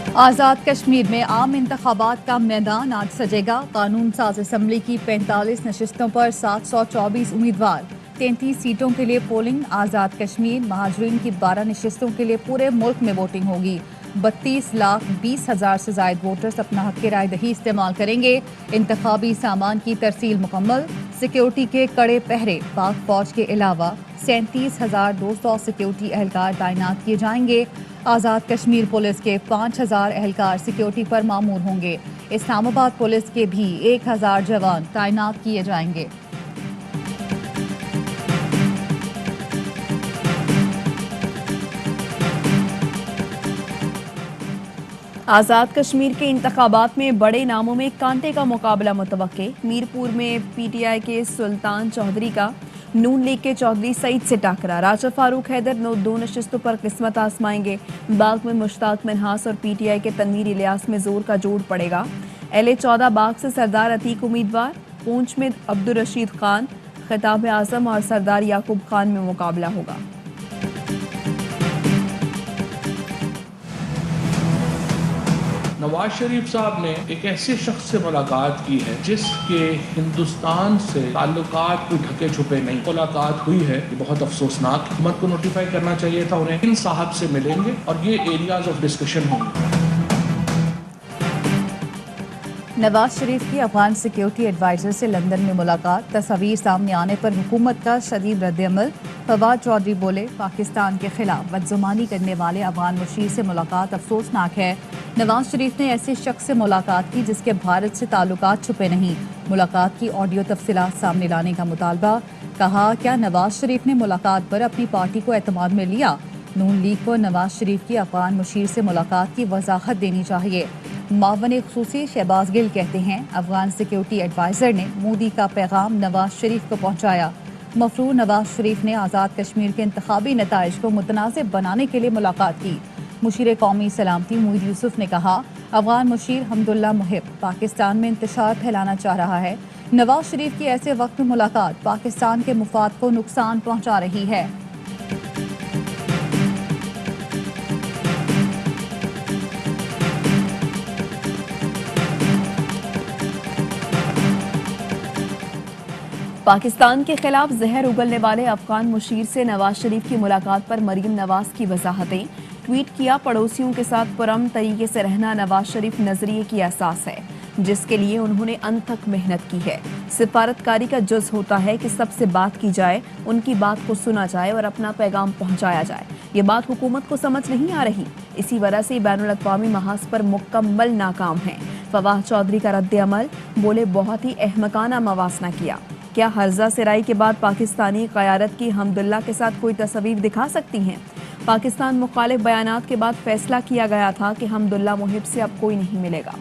आज़ाद कश्मीर में आम इंतखाबात का मैदान आज सजेगा। कानून साज असम्बली की 45 नशिस्तों पर 724 उम्मीदवार, 33 सीटों के लिए पोलिंग। आज़ाद कश्मीर महाजरीन की 12 नशिस्तों के लिए पूरे मुल्क में वोटिंग होगी। 32,20,000 से जायद वोटर्स अपना हक राय दही इस्तेमाल करेंगे। इंतखाबी सामान की तरसील मुकम्मल। सिक्योरिटी के कड़े पहरे। पाक फौज के अलावा 37,200 सिक्योरिटी एहलकार तैनात किए जाएंगे। आज़ाद कश्मीर पुलिस के 5,000 एहलकार सिक्योरिटी पर मामूर होंगे। इस्लामाबाद पुलिस के भी 1,000 जवान तैनात किए जाएंगे। आज़ाद कश्मीर के इंतखाबात में बड़े नामों में कांटे का मुकाबला मुतवक्के। मीरपुर में पीटीआई के सुल्तान चौधरी का नून लीग के चौधरी सईद से टाकरा। राजा फारूक हैदर 2 नशिस्तों पर किस्मत आजमाएंगे। बाग में मुश्ताक मिन्हास और पीटीआई के तनवीर इलियास में जोर का जोड़ पड़ेगा। LA 14 बाग से सरदार अतीक उम्मीदवार। पूंछ में अब्दुल रशीद खान, खिताब आजम और सरदार याकूब खान में मुकाबला होगा। नवाज शरीफ साहब ने एक ऐसे शख्स से मुलाकात की है जिसके हिंदुस्तान से ताल्लुकात कोई ढके छुपे नहीं। मुलाकात हुई है, ये बहुत अफसोसनाक। हुकूमत को नोटिफाई करना चाहिए था उन्हें। इन साहब से मिलेंगे और ये एरियाज ऑफ डिस्कशन होंगे। नवाज शरीफ की अफगान सिक्योरिटी एडवाइजर से लंदन में मुलाकात। तस्वीर सामने आने पर हुकूमत का शदीद रद्द-ए-अमल। फवाद चौधरी बोले, पाकिस्तान के खिलाफ बदजुबानी करने वाले अफगान मुशीर से मुलाकात अफसोसनाक है। नवाज शरीफ ने ऐसे शख्स से मुलाकात की जिसके भारत से ताल्लुकात छुपे नहीं। मुलाकात की ऑडियो तफसीलात सामने लाने का मुतालबा। कहा, क्या नवाज शरीफ ने मुलाकात पर अपनी पार्टी को एतमाद में लिया? नून लीग को नवाज शरीफ की अफगान मुशीर से मुलाकात की वजाहत देनी चाहिए। मावन खुसूसी शहबाज गिल कहते हैं, अफगान सिक्योरिटी एडवाइजर ने मोदी का पैगाम नवाज शरीफ को पहुंचाया। मफरूर नवाज शरीफ ने आज़ाद कश्मीर के इंतखाबी नताइज को मुतनाज़िब बनाने के लिए मुलाकात की। मुशीर कौमी सलामती मोईद यूसुफ ने कहा, अफगान मुशीर हमदुल्ला मुहिब पाकिस्तान में इंतशार फैलाना चाह रहा है। नवाज शरीफ की ऐसे वक्त में मुलाकात पाकिस्तान के मुफाद को नुकसान पहुंचा रही है। पाकिस्तान के खिलाफ जहर उगलने वाले अफगान मुशीर से नवाज शरीफ की मुलाकात पर मरियम नवाज की वजाहतें। ट्वीट किया, पड़ोसियों के साथ पुरअमन तरीके से रहना नवाज शरीफ नजरिए की एहसास है जिसके लिए उन्होंने अंत तक मेहनत की है। सिफारतकारी का जुज़ होता है कि सबसे बात की जाए, उनकी बात को सुना जाए और अपना पैगाम पहुंचाया जाए। ये बात हुकूमत को समझ नहीं आ रही। इसी वजह से बैनुल अक़वामी महाज पर मुकम्मल नाकाम है। फवाद चौधरी का रद्द-ए-अमल, बोले, बहुत ही अहमकाना मवासना किया। क्या हर्जा सिराई के बाद पाकिस्तानी क़यादत की हमदुल्ला के साथ कोई तस्वीर दिखा सकती हैं? पाकिस्तान मुखालिफ बयानात के बाद फैसला किया गया था कि हमदुल्ला मुहिब से अब कोई नहीं मिलेगा।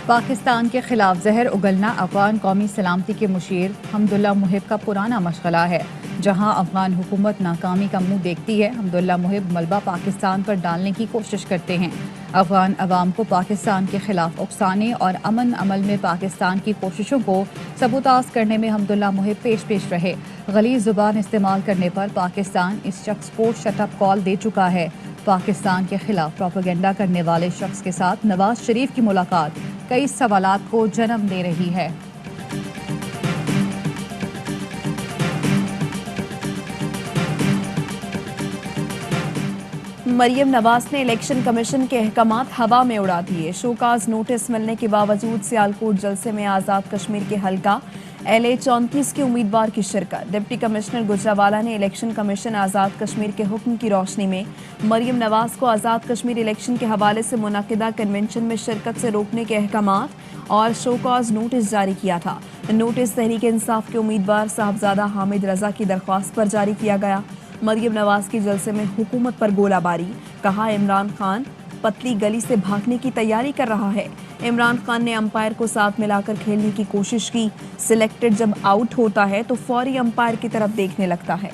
पाकिस्तान के खिलाफ जहर उगलना अफगान कौमी सलामती के मुशीर हमदुल्ला मुहिब का पुराना मशगला है। जहां अफगान हुकूमत नाकामी का मुंह देखती है, हमदुल्ला मुहिब मलबा पाकिस्तान पर डालने की कोशिश करते हैं। अफगान अवाम को पाकिस्तान के खिलाफ उकसाने और अमन अमल में पाकिस्तान की कोशिशों को सबूताज करने में हमदुल्ला मुहिब पेश रहे। गलीज़ ज़ुबान इस्तेमाल करने पर पाकिस्तान इस शख्स को शटअप कॉल दे चुका है। पाकिस्तान के खिलाफ प्रोपेगेंडा करने वाले शख्स के साथ नवाज शरीफ की मुलाकात कई सवालात को जन्म दे रही है। मरियम नवाज ने इलेक्शन कमीशन के अहकामात हवा में उड़ा दिए। शोकाज नोटिस मिलने के बावजूद सियालकोट जलसे में आज़ाद कश्मीर के हल्का LA 34 के उम्मीदवार की शिरकत। डिप्टी कमिश्नर गुजरावाला ने इलेक्शन कमीशन आज़ाद कश्मीर के हुक्म की रोशनी में मरियम नवाज को आज़ाद कश्मीर इलेक्शन के हवाले से मुनक़िदा कन्वेंशन में शिरकत से रोकने के अहकामात और शोकाज नोटिस जारी किया था। नोटिस तहरीक इंसाफ के उम्मीदवार साहबजादा हामिद रजा की दरख्वास्त पर जारी किया गया। मरियम नवाज की जलसे में हुकूमत पर गोलाबारी। कहा, इमरान खान पतली गली से भागने की तैयारी कर रहा है। इमरान खान ने अंपायर को साथ मिलाकर खेलने की कोशिश की। सिलेक्टेड जब आउट होता है तो फौरी अंपायर की तरफ देखने लगता है।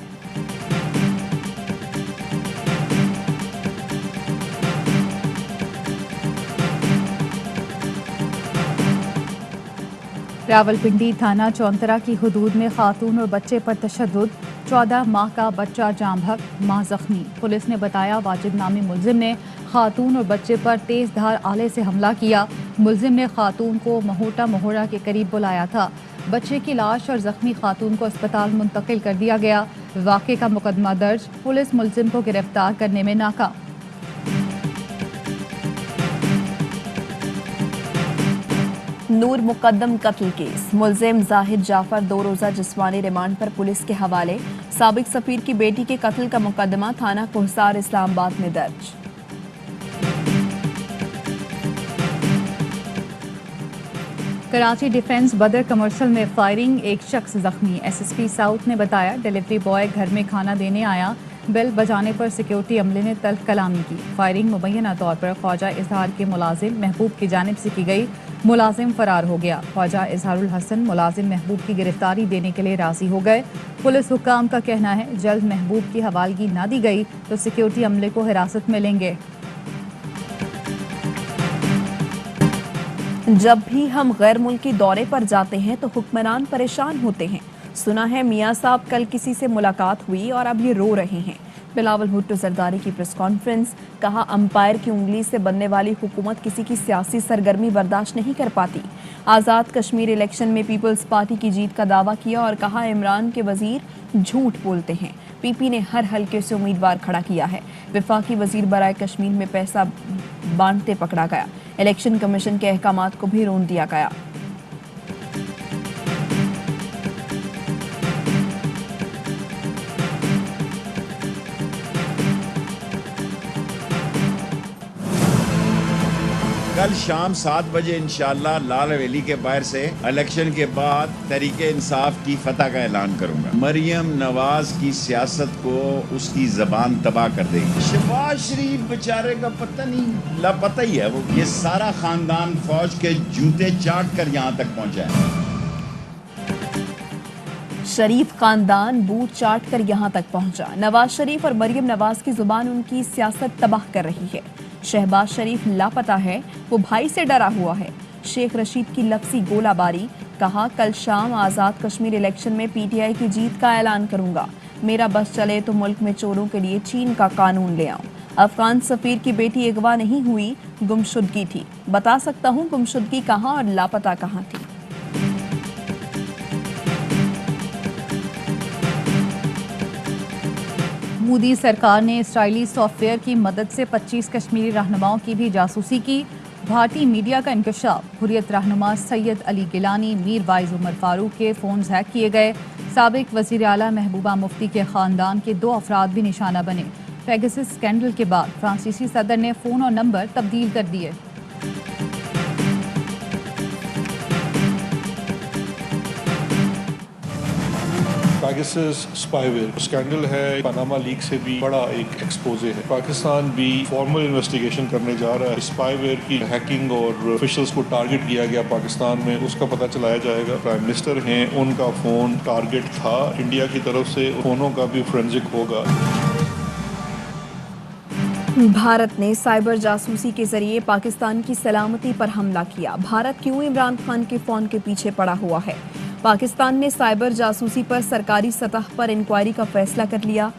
रावलपिंडी थाना चौंतरा की हदूद में खातून और बच्चे पर तशद्दुद, 14 माह का बच्चा जाम हक, मां जख्मी। पुलिस ने बताया वाजिद नामी मुलजिम ने खातून और बच्चे पर तेज धार आले से हमला किया। मुलजिम ने खातून को महोटा मोहरा के करीब बुलाया था। बच्चे की लाश और जख्मी खातून को अस्पताल मुंतकिल कर दिया गया। वाक़े का मुकदमा दर्ज, पुलिस मुलजिम को गिरफ्तार करने में नाकाम। नूर मुकद्दम कत्ल केस, मुलजिम जाहिद जाफर 2 रोज़ा जिस्मानी रिमांड पर पुलिस के हवाले। साबिक सफीर की बेटी के कत्ल का मुकदमा थाना कोहसार इस्लामाबाद में दर्ज। कराची डिफेंस बदर कमर्शियल में फायरिंग, एक शख्स जख्मी। एसएसपी साउथ ने बताया डिलीवरी बॉय घर में खाना देने आया, बेल बजाने पर सिक्योरिटी अमले ने तल्ख कलामी की। फायरिंग मुबैना तौर पर ख्वाजा इजहार के मुलाजिम महबूब की जानिब से की गई। मुलाजिम फरार हो गया। ख्वाजा इजहारुल हसन मुलाजिम महबूब की गिरफ्तारी देने के लिए राजी हो गए। पुलिस हुक्काम का कहना है जल्द महबूब की हवालगी ना दी गई तो सिक्योरिटी अमले को हिरासत में लेंगे। जब भी हम गैर मुल्की दौरे पर जाते हैं तो हुक्मरान परेशान होते हैं। सुना है मियाँ साहब कल किसी से मुलाकात हुई और अब ये रो रहे हैं। बिलावल भुट्टो जरदारी की प्रेस कॉन्फ्रेंस, कहा अंपायर की उंगली से बनने वाली हुकूमत किसी की सियासी सरगर्मी बर्दाश्त नहीं कर पाती। आज़ाद कश्मीर इलेक्शन में पीपल्स पार्टी की जीत का दावा किया और कहा इमरान के वजीर झूठ बोलते हैं। पीपी ने हर हल्के से उम्मीदवार खड़ा किया है। वफाकी वजीर बराए कश्मीर में पैसा बांटते पकड़ा गया। इलेक्शन कमीशन के अहकामात को भी रोन दिया गया। कल शाम 7 बजे इंशाअल्लाह लाल हवेली के बाहर से इलेक्शन के बाद तहरीके इंसाफ की फतह का ऐलान करूंगा। मरियम नवाज की सियासत को उसकी जबान तबाह कर देगी। शहबाज शरीफ बेचारे का पता नहीं, लापता ही है वो। ये सारा खानदान फौज के जूते चाट कर यहाँ तक पहुंचा है। शरीफ खानदान बूट चाट कर यहाँ तक पहुंचा। नवाज शरीफ और मरियम नवाज की जुबान उनकी सियासत तबाह कर रही है। शहबाज शरीफ लापता है, वो भाई से डरा हुआ है। शेख रशीद की लफ्जी गोलाबारी, कहा कल शाम आज़ाद कश्मीर इलेक्शन में पीटीआई की जीत का ऐलान करूंगा। मेरा बस चले तो मुल्क में चोरों के लिए चीन का कानून ले आऊं। अफगान सफीर की बेटी अगवा नहीं हुई, गुमशुदगी थी। बता सकता हूं गुमशुदगी कहाँ और लापता कहाँ थी। मोदी सरकार ने इसराइली सॉफ्टवेयर की मदद से 25 कश्मीरी रहनुमाओं की भी जासूसी की। भारतीय मीडिया का इंकशाफ, हुर्रियत रहनुमा सैयद अली गिलानी, मीर वाइज उमर फारूक के फ़ोन हैक किए गए। साबिक वज़ीर आला महबूबा मुफ्ती के ख़ानदान के 2 अफराद भी निशाना बने। पेगासस स्कैंडल के बाद फ्रांसीसी सदर ने फ़ोन और नंबर तब्दील कर दिए। पेगासस स्पाईवेयर स्कैंडल है, पनामा लीक से भी बड़ा एक एक्सपोजे है। पाकिस्तान भी फॉर्मल इन्वेस्टिगेशन करने जा रहा है। स्पाईवेयर की हैकिंग और ऑफिशियल्स को टारगेट किया गया पाकिस्तान में, उसका पता चलाया जाएगा। प्राइम मिनिस्टर हैं, उनका फ़ोन टारगेट था। इंडिया की तरफ से फ़ोनों का भी फोरेंसिक होगा। भारत ने साइबर जासूसी के जरिए पाकिस्तान की सलामती पर हमला किया। भारत क्यों इमरान खान के फ़ोन के पीछे पड़ा हुआ है? पाकिस्तान ने साइबर जासूसी पर सरकारी सतह पर इंक्वायरी का फैसला कर लिया।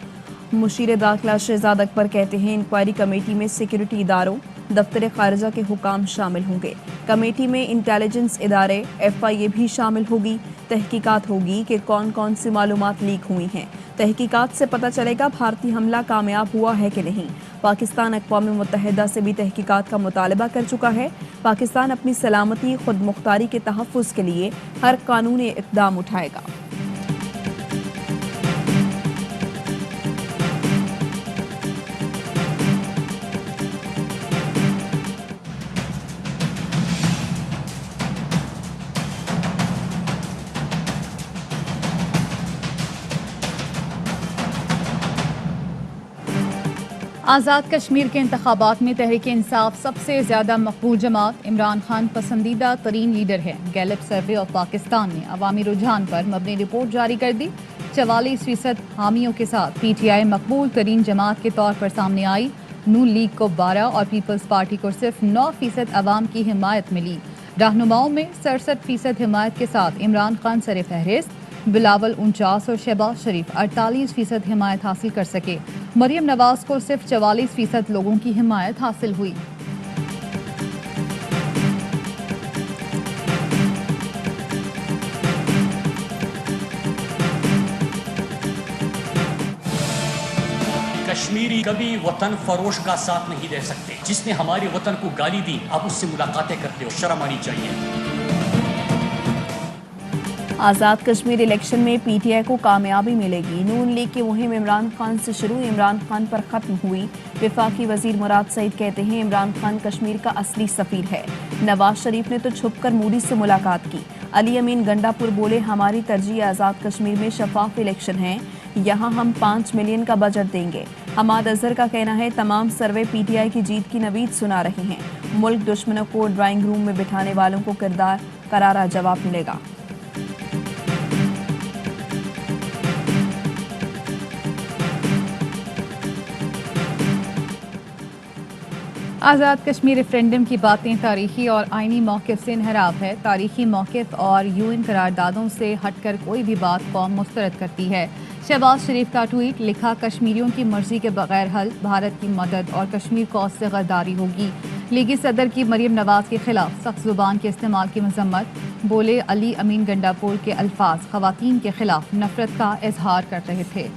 मुशीर दाखिला शहजाद अकबर कहते हैं इंक्वायरी कमेटी में सिक्योरिटी इदारों, दफ्तर खारजा के हुकाम शामिल होंगे। कमेटी में इंटेलिजेंस इदारे, FIA भी शामिल होगी। तहकीकात होगी कि कौन कौन सी मालूमात लीक हुई हैं। तहकीकात से पता चलेगा भारतीय हमला कामयाब हुआ है कि नहीं। पाकिस्तान अक़वाम मुत्तहिदा से भी तहकीकात का मुतालबा कर चुका है। पाकिस्तान अपनी सलामती खुद मुख्तारी के तहफ़्फ़ुज़ के लिए हर कानूनी इक़दाम उठाएगा। आज़ाद कश्मीर के इंतखाबात में तहरीक इंसाफ सबसे ज़्यादा मकबूल जमात, इमरान खान पसंदीदा तरीन लीडर है। गैलप सर्वे ऑफ पाकिस्तान ने अवामी रुझान पर मबनी रिपोर्ट जारी कर दी। 44% हामियों के साथ PTI मकबूल तरीन जमात के तौर पर सामने आई। नून लीग को 12 और पीपल्स पार्टी को सिर्फ 9% अवाम की हिमायत मिली। رہنماؤں میں 67% حمایت کے ساتھ عمران خان سر فہرست، بلاول 49 اور شہباز شریف 48% حمایت حاصل کر سکے۔ مریم نواز کو صرف 44% لوگوں کی حمایت حاصل ہوئی۔ کشمیری کبھی وطن فروش کا ساتھ نہیں دے سکتے۔ جس نے ہمارے وطن کو گالی دی، آپ اس سے ملاقاتیں کرتے ہو، شرم آنی چاہیے۔ آزاد کشمیر الیکشن میں پی ٹی آئی کو کامیابی ملے گی۔ نون لیگ کی مہم عمران خان سے شروع، عمران خان پر ختم ہوئی۔ وفاقی وزیر مراد سعید کہتے ہیں عمران خان کشمیر کا اصلی سفیر ہے۔ نواز شریف نے تو چھپ کر مودی سے ملاقات کی۔ علی امین گنڈا پور بولے ہماری ترجیح آزاد کشمیر میں شفاف الیکشن ہے، یہاں ہم 5 ملین کا بجٹ دیں گے۔ حماد اظہر کا کہنا ہے تمام سروے پی ٹی آئی کی جیت کی نوید سنا رہے ہیں۔ ملک دشمنوں کو ڈرائنگ روم میں بٹھانے والوں کو کرارا جواب ملے گا۔ آزاد کشمیر ریفرینڈم کی باتیں تاریخی اور آئینی موقف سے انحراف ہے۔ تاریخی موقف اور UN قراردادوں سے ہٹ کر کوئی بھی بات قوم مسترد کرتی ہے۔ شہباز شریف کا ٹویٹ، لکھا کشمیریوں کی مرضی کے بغیر حل، بھارت کی مدد اور کشمیر کوس سے غداری ہوگی۔ لیگی صدر کی مریم نواز کے خلاف سخت زبان کے استعمال کی مذمت، بولے علی امین گنڈا پور کے الفاظ خواتین کے خلاف نفرت کا اظہار کر رہے تھے۔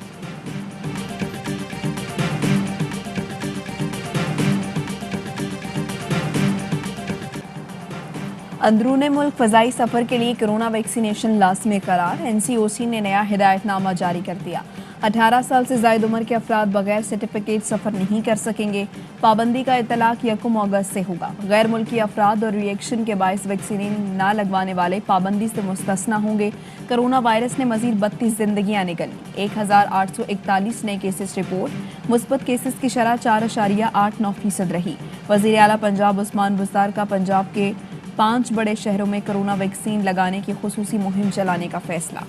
اندرون ملک فضائی سفر کے لیے کرونا ویکسینیشن لازمی قرار، NCOC نے نیا ہدایت نامہ جاری کر دیا۔ 18 سال سے زائد عمر کے افراد بغیر سرٹیفکیٹ سفر نہیں کر سکیں گے۔ پابندی کا اطلاق 1 اگست سے ہوگا۔ غیر ملکی افراد اور ریئیکشن کے باعث ویکسین نہ لگوانے والے پابندی سے مستثنیٰ ہوں گے۔ کرونا وائرس نے مزید 32 زندگیاں نکلی، 1841 نئے کیسز رپورٹ، مثبت کیسز کی شرح 4.89% رہی۔ وزیر اعلیٰ پنجاب عثمان بزدار کا پنجاب کے 5 بڑے شہروں میں کرونا ویکسین لگانے کی خصوصی مہم چلانے کا فیصلہ۔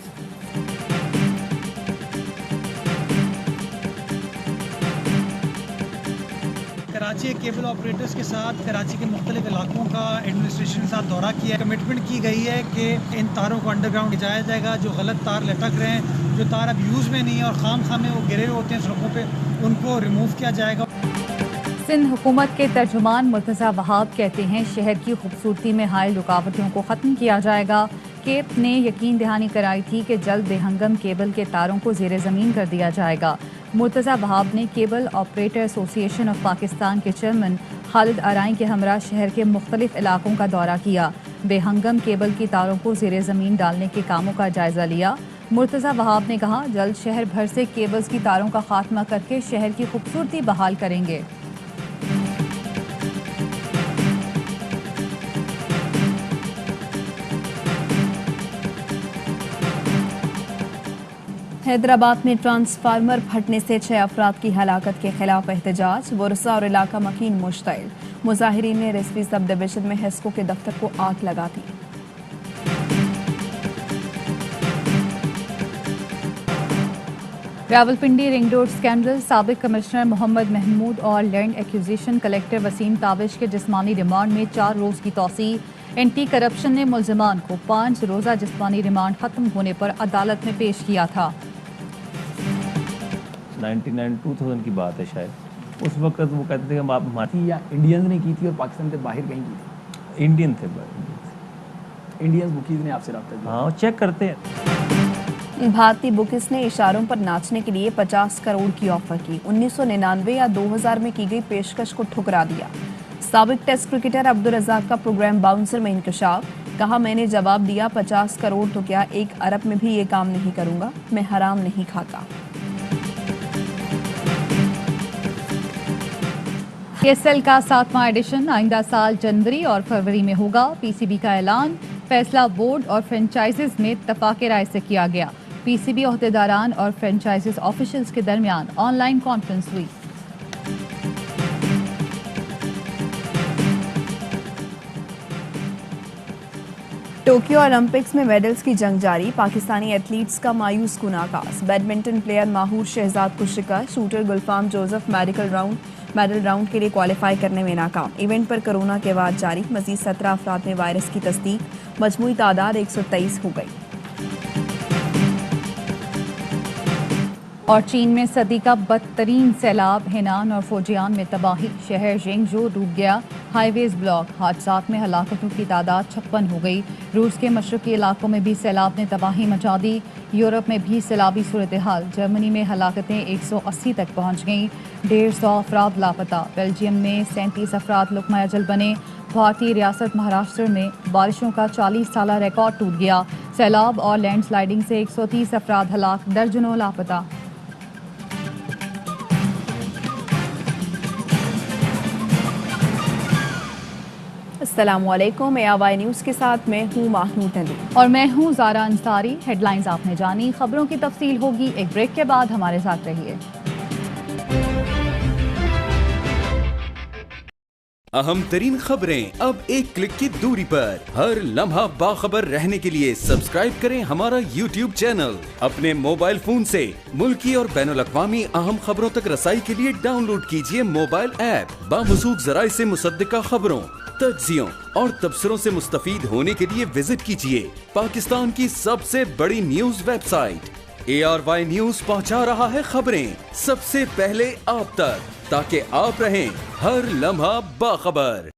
کراچی کیبل آپریٹرز کے ساتھ کراچی کے مختلف علاقوں کا ایڈمنسٹریشن کے ساتھ دورہ کیا۔ کمٹمنٹ کی گئی ہے کہ ان تاروں کو انڈر گراؤنڈ بھیجایا جائے گا۔ جو غلط تار لٹک رہے ہیں، جو تار اب یوز میں نہیں ہے اور خام میں وہ گرے ہوئے ہوتے ہیں سڑکوں پہ، ان کو ریموو کیا جائے گا۔ سندھ حکومت کے ترجمان مرتضی وہاب کہتے ہیں شہر کی خوبصورتی میں حائل رکاوٹوں کو ختم کیا جائے گا۔ کیپ نے یقین دہانی کرائی تھی کہ جلد بے ہنگم کیبل کے تاروں کو زیر زمین کر دیا جائے گا۔ مرتضی وہاب نے کیبل آپریٹر ایسوسی ایشن آف پاکستان کے چیئرمین خالد آرائیں کے ہمراہ شہر کے مختلف علاقوں کا دورہ کیا۔ بے ہنگم کیبل کی تاروں کو زیر زمین ڈالنے کے کاموں کا جائزہ لیا۔ مرتضی وہاب نے کہا جلد شہر بھر سے کیبلز کی تاروں کا خاتمہ کر کے شہر کی خوبصورتی بحال کریں گے۔ حیدرآباد میں ٹرانسفارمر پھٹنے سے 6 افراد کی ہلاکت کے خلاف احتجاج، ورثاء اور علاقہ مکین مشتعل۔ مظاہرین نے رسوی سب ڈویژن میں ہیسکو کے دفتر کو آگ لگا دی۔ راولپنڈی رنگ روڈ اسکینڈل، سابق کمشنر محمد محمود اور land acquisition collector Waseem Tabish کے جسمانی ریمانڈ میں 4 روز کی توسیع۔ اینٹی کرپشن نے ملزمان کو 5 روزہ جسمانی ریمانڈ ختم ہونے پر عدالت میں پیش کیا تھا۔ 2000 کی بات ہے شاید، اس وقت وہ کہتے تھے کہ آپ ہماری یا انڈینز نے کی تھی اور پاکستان سے باہر کہیں کی تھی؟ انڈین تھے، انڈینز بکیز نے آپ سے رابطہ کیا؟ ہاں چیک کرتے ہیں۔ بھارتی بکس نے اشاروں پر ناچنے کے لیے 50 کروڑ کی آفر کی، 1999 یا 2000 میں کی گئی پیشکش کو ٹھکرا دیا۔ سابق ٹیسٹ کرکٹر عبدالرزاق کا پروگرام باؤنسر میں انکشاف، کہا میں نے جواب دیا 50 کروڑ تو کیا 1 ارب میں بھی یہ کام نہیں کروں گا، میں حرام نہیں کھاتا۔ PSL کا 7واں ایڈیشن آئندہ سال جنوری اور فروری میں ہوگا۔ PCB کا اعلان، فیصلہ بورڈ اور فرنچائزز میں اتفاق رائے سے کیا گیا۔ PCB عہدیداران اور فرنچائزز آفیشلز کے درمیان آن لائن کانفرنس ہوئی۔ ٹوکیو اولمپکس میں میڈلز کی جنگ جاری، پاکستانی ایتھلیٹس کا مایوس کن آغاز۔ بیڈمنٹن پلیئر ماہور شہزاد کو شکست، shooter Gulfam Joseph medical round medal round के लिए क्वालिफाई करने में नाकाम। इवेंट पर कोरोना के बाद जारी मजीद 17 अफराद में वायरस की तस्दीक, मजमूई तादाद 123 हो गई। और चीन में सदी का बदतरीन सैलाब, हेनान और फौजियान में तबाही, शहर जेंगजू डूब गया, हाईवेज ब्लॉक, हादसात में हलाकतों की तादाद 56 हो गई। रूस के मशरकी इलाकों में भी सैलाब ने तबाही मचा दी। यूरोप में भी सैलाबी सूरत हाल, जर्मनी में हलाकतें 180 तक पहुँच गईं, 150 अफराद लापता। बेल्जियम में 37 अफराद लुक़मा अजल बने। भारतीय रियासत महाराष्ट्र में बारिशों का 40 साला रिकॉर्ड टूट गया। सैलाब और लैंडस्लाइडिंग से 130 अफराद हलाक, दर्जनों लापता। अस्सलामुअलैकुम, ARY न्यूज़ के साथ मैं हूँ माहनूद अली और मैं हूँ ज़ारा अंसारी। हेडलाइंस आपने जानी, खबरों की तफसील होगी एक ब्रेक के बाद, हमारे साथ रहिए। अहम तरीन खबरें अब एक क्लिक की दूरी पर। हर लम्हा बाखबर रहने के लिए सब्सक्राइब करें हमारा YouTube चैनल। अपने मोबाइल फोन से मुल्की और बैनुल-अक़वामी अहम खबरों तक रसाई के लिए डाउनलोड कीजिए मोबाइल ऐप। बामसूख जराए से मुसद्दिका खबरों, तज्जियों और तबसरों से मुस्तफीद होने के लिए विजिट कीजिए पाकिस्तान की सबसे बड़ी न्यूज वेबसाइट। ARY न्यूज़ पहुंचा रहा है खबरें सबसे पहले आप तक, ताकि आप रहें हर लम्हा बाखबर।